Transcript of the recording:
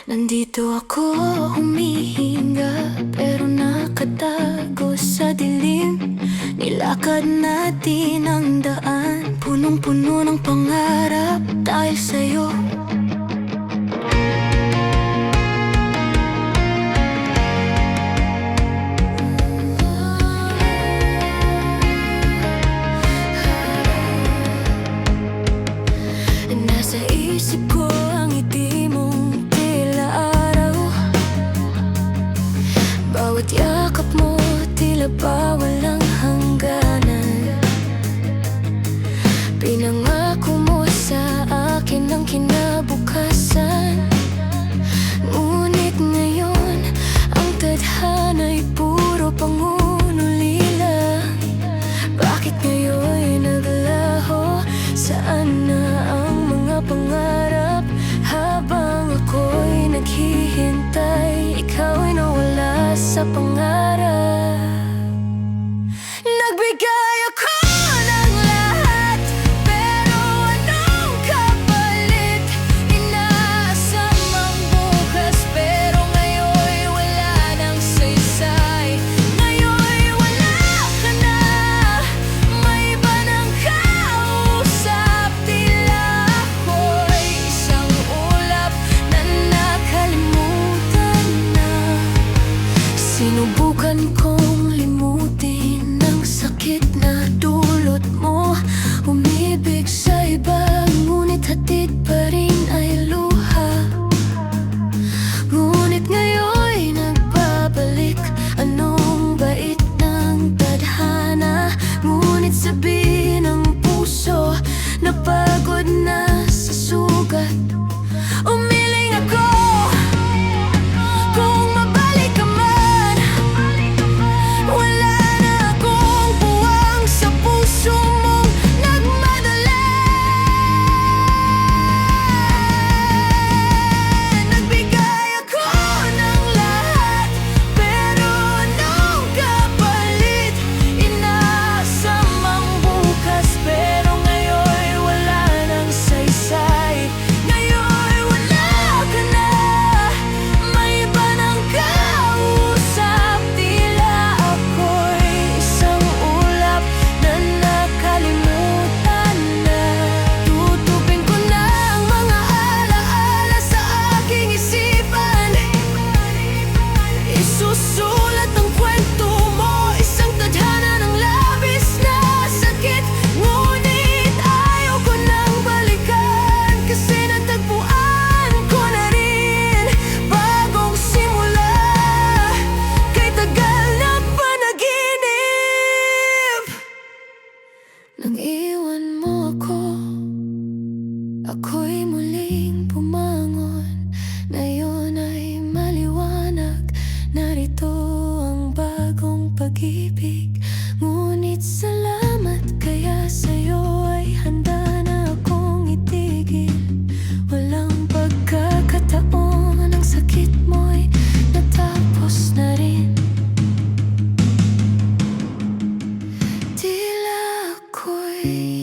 Nandito ako humihinga, pero nakatago sa dilim. Nilakad natin ang daan, punong-puno ng pangarap dahil sa'yo. Nasa isip ko ang ngiti mong tila araw. Bawat yakap mo tila ba walang hangganan. Pinangako mo sa akin ang kinabukasan, ngunit ngayon ang tadhana'y puro pangunulila. Bakit ngayon'y naglaho? Saan na ang mga pangarap? Habang ako'y naghihintay, ikaw'y nawala sa pangarap. Nagbigay ako ng lahat, pero anong kapalit? Inaasam ang bukas, pero ngayon'y wala nang saysay. Ngayon'y wala ka na, may iba nang kausap. Tila ako'y isang ulap na nakalimutan na. Sinubukan kong limutin ang sakit na dulot mo. Umibig sa iba, ngunit hatid pa rin ay luha. Ngunit ngayon'y nagbabalik, anong bait ng tadhana. Ngunit sabi ng puso, napagod na sa sugat. Umiling ako, kung mabalik ka man. Wala na akong puwang sa puso mong nagmadali. Nagbigay ako ng lahat, pero anong kapalit? Inaasam ang bukas, pero ngayon'y wala nang saysay. Ngayon'y wala ka na, may iba nang kausap. Tila ako'y isang ulap na nakalimutan na. Tutupin ko na ang mga alaala sa aking isipan. Isusulat ang kwento mo, isang tadhana ng labis na sakit. Ngunit ayaw ko nang balikan, kasi natagpuan ko na rin bagong simula. Kay tagal na panaginip, nang iwan mo ako, ako'y muling bumangon. Ngayon ay maliwanag, narito ang bagong pag-ibig. Ngunit salamat, kaya sa'yo ay handa na akong itigil. Walang pagkakataon, ang sakit mo'y natapos na rin. Tila ako'y